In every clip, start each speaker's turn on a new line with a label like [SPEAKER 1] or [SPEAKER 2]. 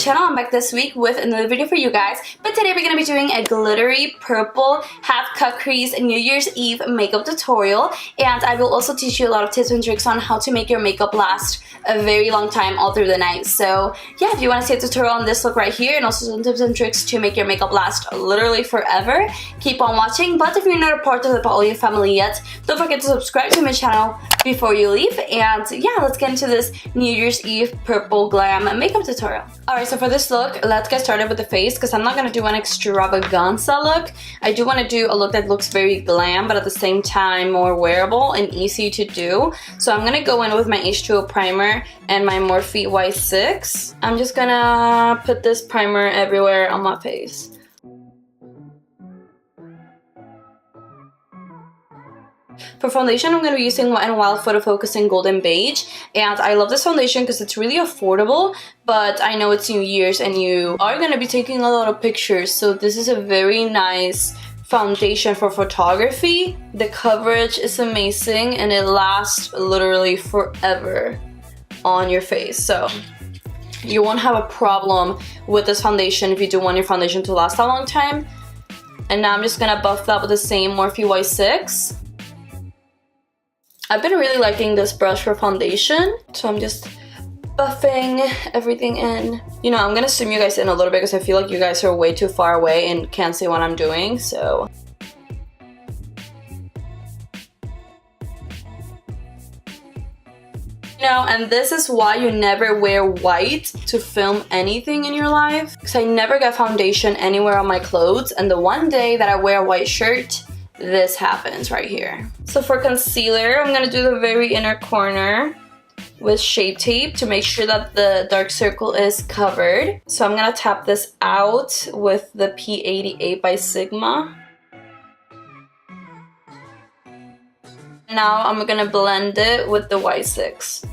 [SPEAKER 1] channel. I'm back this week with another video for you guys. But today we're going to be doing a glittery purple half cut crease New Year's Eve makeup tutorial. And I will also teach you a lot of tips and tricks on how to make your makeup last a very long time all through the night. So yeah, if you want to see a tutorial on this look right here and also some tips and tricks to make your makeup last literally forever, keep on watching. But if you're not a part of the Pauline family yet, don't forget to subscribe to my channel before you leave. And yeah, let's get into this New Year's Eve purple glam makeup tutorial. Alright, so for this look, let's get started with the face because I'm not going to do an extravaganza look. I do want to do a look that looks very glam but at the same time more wearable and easy to do. So I'm going to go in with my H2O primer and my Morphe Y6. I'm just going to put this primer everywhere on my face. For foundation, I'm going to be using Wet n Wild Photofocus in Golden Beige. And I love this foundation because it's really affordable, but I know it's New Year's and you are going to be taking a lot of pictures. So this is a very nice foundation for photography. The coverage is amazing and it lasts literally forever on your face. So you won't have a problem with this foundation if you do want your foundation to last a long time. And now I'm just going to buff that with the same Morphe Y6. I've been really liking this brush for foundation, so I'm just buffing everything in. You know, I'm gonna zoom you guys in a little bit because I feel like you guys are way too far away and can't see what I'm doing, so. You know, and this is why you never wear white to film anything in your life. Because I never get foundation anywhere on my clothes, and the one day that I wear a white shirt, this happens right here. So for concealer, I'm gonna do the very inner corner with Shape Tape to make sure that the dark circle is covered. So I'm gonna tap this out with the P88 by Sigma. Now I'm gonna blend it with the Y6.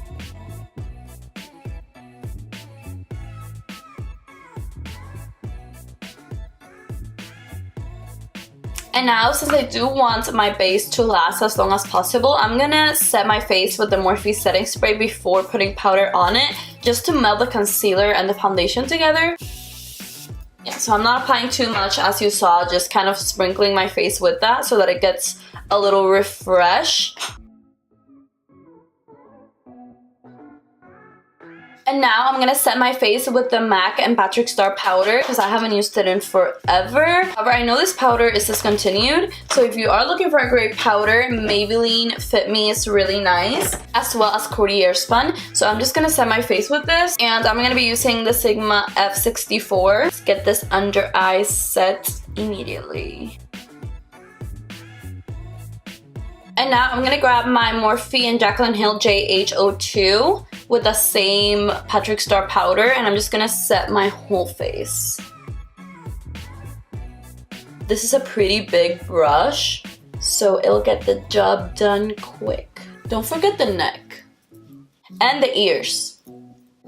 [SPEAKER 1] And now, since I do want my base to last as long as possible, I'm gonna set my face with the Morphe setting spray before putting powder on it, just to melt the concealer and the foundation together. Yeah, so I'm not applying too much as you saw, just kind of sprinkling my face with that so that it gets a little refreshed. And now I'm gonna set my face with the MAC and Patrick Starrr powder because I haven't used it in forever. However, I know this powder is discontinued, so if you are looking for a great powder, Maybelline Fit Me is really nice, as well as Coty Airspun. So I'm just gonna set my face with this, and I'm gonna be using the Sigma F64. Let's get this under eye set immediately. And now I'm gonna grab my Morphe and Jaclyn Hill JH02 with the same Patrick Starrr powder, and I'm just gonna set my whole face. This is a pretty big brush, so it'll get the job done quick. Don't forget the neck and the ears.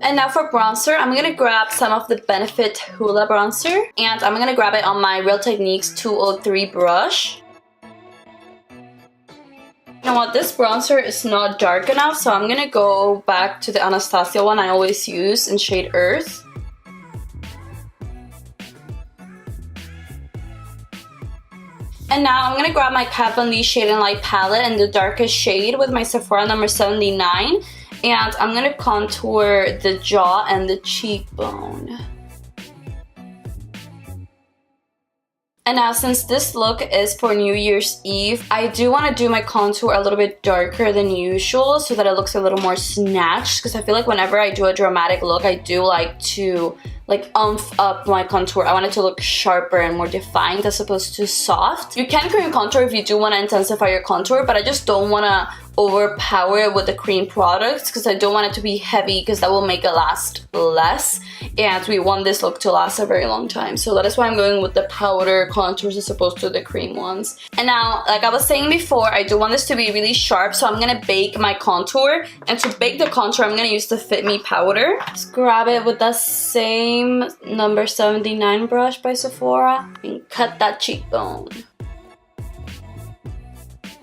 [SPEAKER 1] And now for bronzer, I'm gonna grab some of the Benefit Huda bronzer, and I'm gonna grab it on my Real Techniques 203 brush. You know what, this bronzer is not dark enough, so I'm gonna go back to the Anastasia one I always use in shade Earth. And now I'm gonna grab my Kat Von D Shade and Light palette in the darkest shade with my Sephora number 79, and I'm gonna contour the jaw and the cheekbone. And now, since this look is for New Year's Eve, I do want to do my contour a little bit darker than usual so that it looks a little more snatched, because I feel like whenever I do a dramatic look, I do like to oomph up my contour. I want it to look sharper and more defined as opposed to soft. You can cream contour if you do want to intensify your contour, but I just don't want to overpower it with the cream products because I don't want it to be heavy because that will make it last less, and we want this look to last a very long time. So that is why I'm going with the powder contours as opposed to the cream ones. And now, like I was saying before, I do want this to be really sharp, so I'm gonna bake my contour, and to bake the contour I'm gonna use the Fit Me powder. Just grab it with the same number 79 brush by Sephora and cut that cheekbone.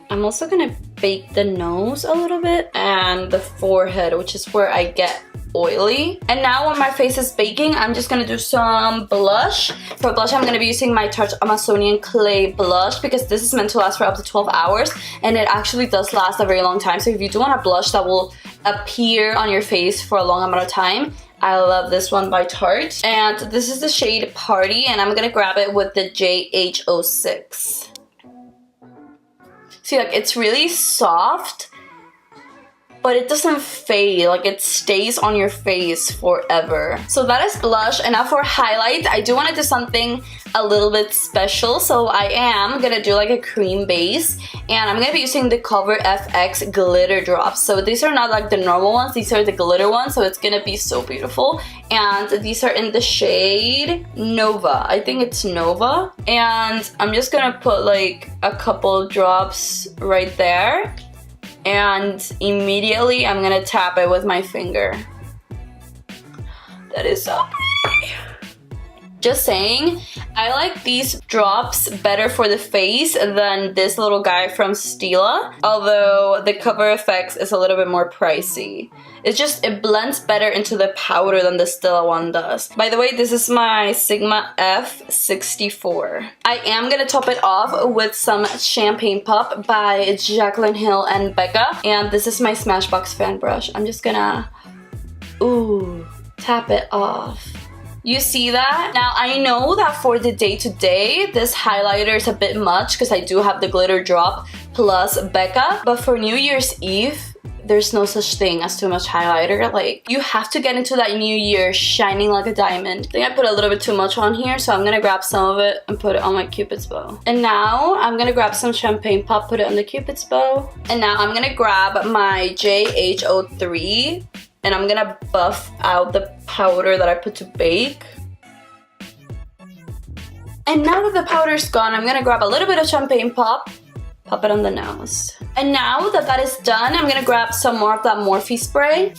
[SPEAKER 1] I'm also gonna bake the nose a little bit and the forehead, which is where I get oily. And now when my face is baking, I'm just gonna do some blush. For blush, I'm gonna be using my Tarte Amazonian Clay blush because this is meant to last for up to 12 hours and it actually does last a very long time. So if you do want a blush that will appear on your face for a long amount of time, I love this one by Tarte. And this is the shade Party, and I'm gonna grab it with the JH06. See, like, it's really soft, but it doesn't fade. Like, it stays on your face forever. So that is blush. And now for highlight, I do want to do something a little bit special. So I am gonna do like a cream base, and I'm gonna be using the Cover FX glitter drops. So these are not like the normal ones, these are the glitter ones, so it's gonna be so beautiful. And these are in the shade Nova. I think it's Nova. And I'm just gonna put like a couple drops right there. And immediately I'm gonna tap it with my finger. That is so pretty. Just saying, I like these drops better for the face than this little guy from Stila. Although the Cover FX is a little bit more pricey. It's just, it blends better into the powder than the Stila one does. By the way, this is my Sigma F64. I am gonna top it off with some Champagne Pop by Jaclyn Hill and Becca. And this is my Smashbox fan brush. I'm just gonna, tap it off. You see that? Now, I know that for the day-to-day, this highlighter is a bit much because I do have the glitter drop plus Becca. But for New Year's Eve, there's no such thing as too much highlighter. Like, you have to get into that new year shining like a diamond. I think I put a little bit too much on here, so I'm gonna grab some of it and put it on my Cupid's bow. And now, I'm gonna grab some Champagne Pop, put it on the Cupid's bow. And now, I'm gonna grab my JH03. And I'm gonna buff out the powder that I put to bake. And now that the powder's gone, I'm gonna grab a little bit of Champagne Pop, pop it on the nose. And now that that is done, I'm gonna grab some more of that Morphe spray.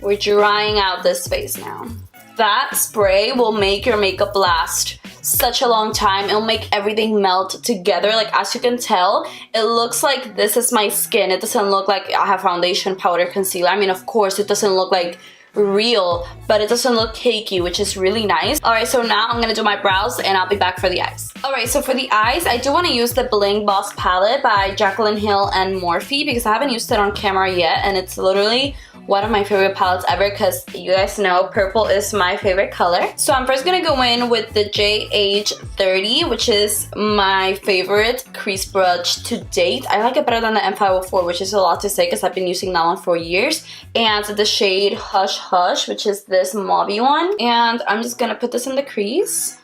[SPEAKER 1] We're drying out this face now. That spray will make your makeup last such a long time. It'll make everything melt together. Like, as you can tell, it looks like this is my skin. It doesn't look like I have foundation, powder, concealer. I mean, of course, it doesn't look like real, but it doesn't look cakey, which is really nice. Alright, so now I'm gonna do my brows and I'll be back for the eyes. Alright, so for the eyes, I do want to use the Bling Boss palette by Jaclyn Hill and Morphe because I haven't used it on camera yet, and it's literally one of my favorite palettes ever because you guys know purple is my favorite color. So I'm first gonna go in with the JH30, which is my favorite crease brush to date. I like it better than the M504, which is a lot to say because I've been using that one for years. And the shade Hush Hush, which is this mauvey one. And I'm just gonna put this in the crease.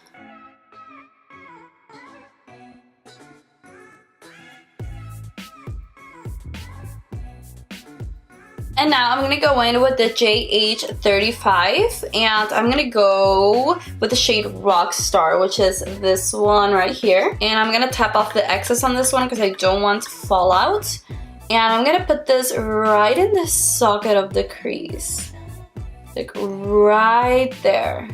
[SPEAKER 1] And now I'm gonna go in with the JH35, and I'm gonna go with the shade Rockstar, which is this one right here. And I'm gonna tap off the excess on this one because I don't want fallout. And I'm gonna put this right in the socket of the crease. Like right there.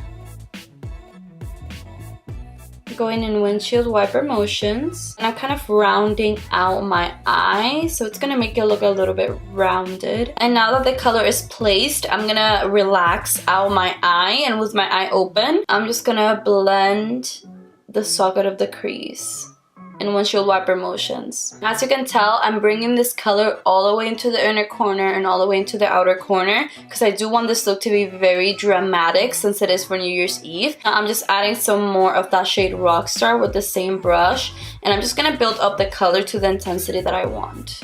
[SPEAKER 1] Going in windshield wiper motions, and I'm kind of rounding out my eye, so it's gonna make it look a little bit rounded. And now that the color is placed, I'm gonna relax out my eye, and with my eye open, I'm just gonna blend the socket of the crease in windshield wiper motions. As you can tell, I'm bringing this color all the way into the inner corner and all the way into the outer corner because I do want this look to be very dramatic since it is for New Year's Eve. Now I'm just adding some more of that shade Rockstar with the same brush, and I'm just gonna build up the color to the intensity that I want.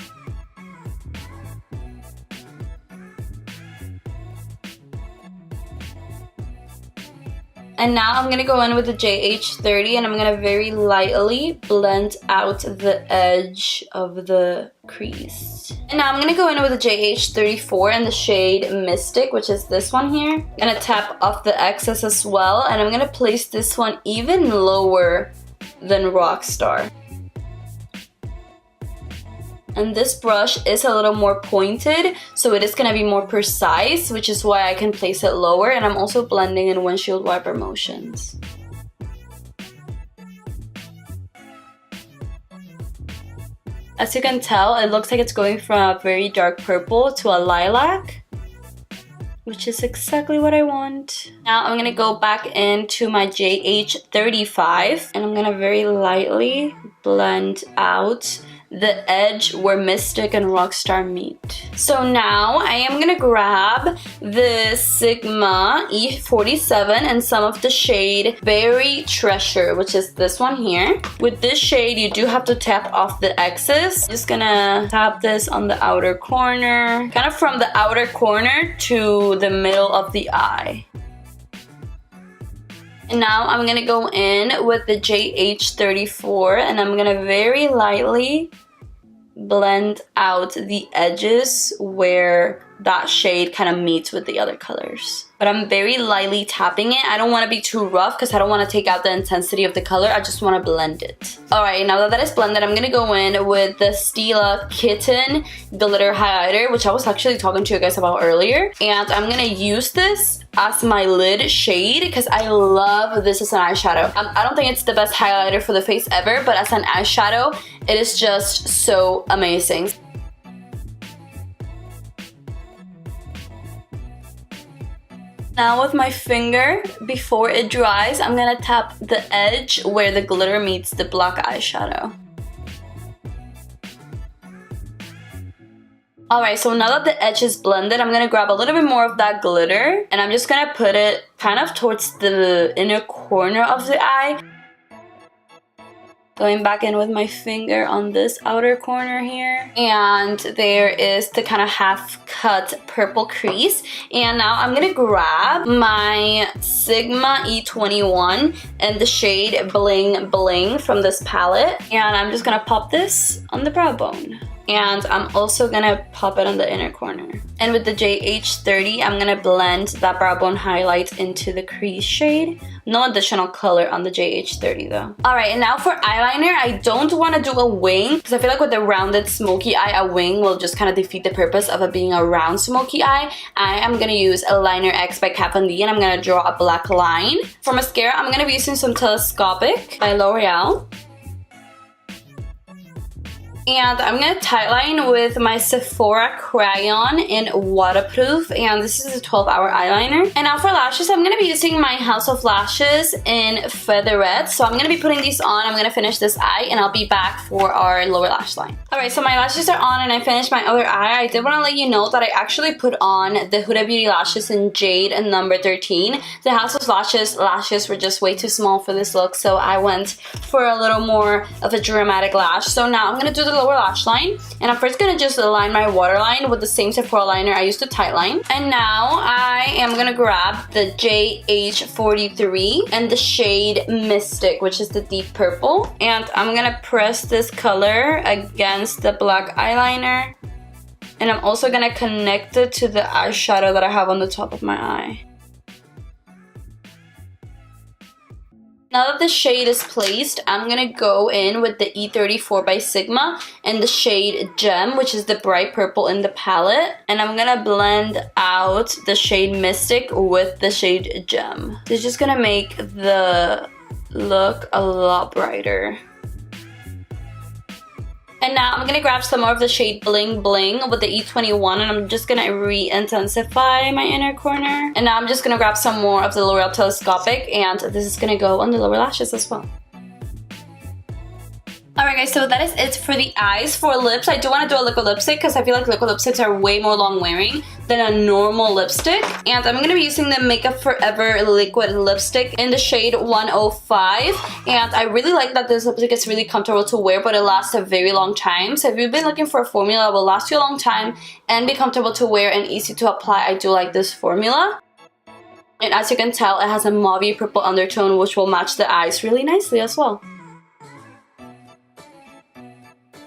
[SPEAKER 1] And now I'm going to go in with the JH30, and I'm going to very lightly blend out the edge of the crease. And now I'm going to go in with the JH34 and the shade Mystic, which is this one here. I'm going to tap off the excess as well, and I'm going to place this one even lower than Rockstar. And this brush is a little more pointed, so it is going to be more precise, which is why I can place it lower. And I'm also blending in windshield wiper motions. As you can tell, it looks like it's going from a very dark purple to a lilac. which is exactly what I want. Now I'm gonna go back into my JH35 and I'm gonna very lightly blend out the edge where Mystic and Rockstar meet. So now I am gonna grab the Sigma E47 and some of the shade Berry Treasure, which is this one here. With this shade, you do have to tap off the excess. Just gonna tap this on the outer corner, kind of from the outer corner to the middle of the eye. And now I'm gonna go in with the JH34 and I'm gonna very lightly blend out the edges where that shade kind of meets with the other colors. But I'm very lightly tapping it. I don't want to be too rough because I don't want to take out the intensity of the color. I just want to blend it. Alright, now that that is blended, I'm going to go in with the Stila Kitten Glitter Highlighter, which I was actually talking to you guys about earlier. And I'm going to use this as my lid shade because I love this as an eyeshadow. I don't think it's the best highlighter for the face ever, but as an eyeshadow, it is just so amazing. Now with my finger, before it dries, I'm gonna tap the edge where the glitter meets the black eyeshadow. Alright, so now that the edge is blended, I'm gonna grab a little bit more of that glitter and I'm just gonna put it kind of towards the inner corner of the eye. Going back in with my finger on this outer corner here. And there is the kind of half-cut purple crease. And now I'm gonna grab my Sigma E21 and the shade Bling Bling from this palette. And I'm just gonna pop this on the brow bone. And I'm also gonna pop it on the inner corner. And with the JH30, I'm gonna blend that brow bone highlight into the crease shade. No additional color on the JH30 though. Alright, and now for eyeliner, I don't want to do a wing because I feel like with the rounded smoky eye, a wing will just kind of defeat the purpose of it being a round smoky eye. I am gonna use a Liner X by Kat Von D and I'm gonna draw a black line. For mascara, I'm gonna be using some Telescopic by L'Oreal. And I'm gonna tightline with my Sephora Crayon in Waterproof, and this is a 12-hour eyeliner. And now for lashes, I'm gonna be using my House of Lashes in Featherette. So I'm gonna be putting these on, I'm gonna finish this eye, and I'll be back for our lower lash line. Alright, so my lashes are on and I finished my other eye. I did wanna let you know that I actually put on the Huda Beauty lashes in Jade and number 13. The House of lashes were just way too small for this look, so I went for a little more of a dramatic lash. So now I'm gonna do the lower lash line, and I'm first gonna just align my waterline with the same Sephora liner I used to tightline. And now I am gonna grab the JH43 and the shade Mystic, which is the deep purple, and I'm gonna press this color against the black eyeliner, and I'm also gonna connect it to the eyeshadow that I have on the top of my eye. Now that the shade is placed, I'm gonna go in with the E34 by Sigma and the shade Gem, which is the bright purple in the palette. And I'm gonna blend out the shade Mystic with the shade Gem. It's just gonna make the look a lot brighter. And now I'm gonna grab some more of the shade Bling Bling with the E21 and I'm just gonna re-intensify my inner corner. And now I'm just gonna grab some more of the L'Oreal Telescopic and this is gonna go on the lower lashes as well. Alright guys, so that is it for the eyes. For lips, I do want to do a liquid lipstick because I feel like liquid lipsticks are way more long wearing than a normal lipstick. And I'm going to be using the Makeup Forever liquid lipstick in the shade 105. And I really like that this lipstick is really comfortable to wear, but it lasts a very long time. So if you've been looking for a formula that will last you a long time and be comfortable to wear and easy to apply, I do like this formula. And as you can tell, it has a mauve purple undertone which will match the eyes really nicely as well.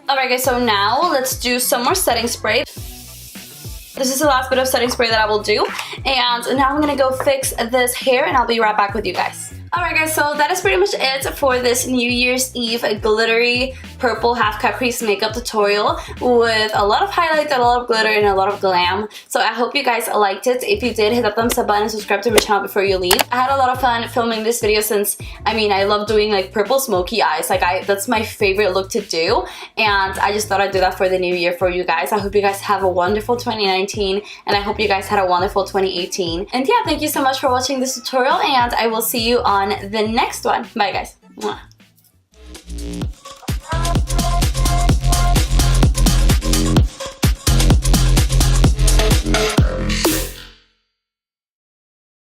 [SPEAKER 1] Alright guys, so now let's do some more setting spray. This is the last bit of setting spray that I will do. And now I'm gonna go fix this hair and I'll be right back with you guys. Alright guys, so that is pretty much it for this New Year's Eve glittery purple half cut crease makeup tutorial with a lot of highlights, a lot of glitter, and a lot of glam. So I hope you guys liked it. If you did, hit that thumbs up button and subscribe to my channel before you leave. I had a lot of fun filming this video since, I mean, I love doing like purple smoky eyes. Like that's my favorite look to do, and I just thought I'd do that for the new year for you guys. I hope you guys have a wonderful 2019, and I hope you guys had a wonderful 2018. And yeah, thank you so much for watching this tutorial, and I will see you on the next one. Bye guys. Mwah.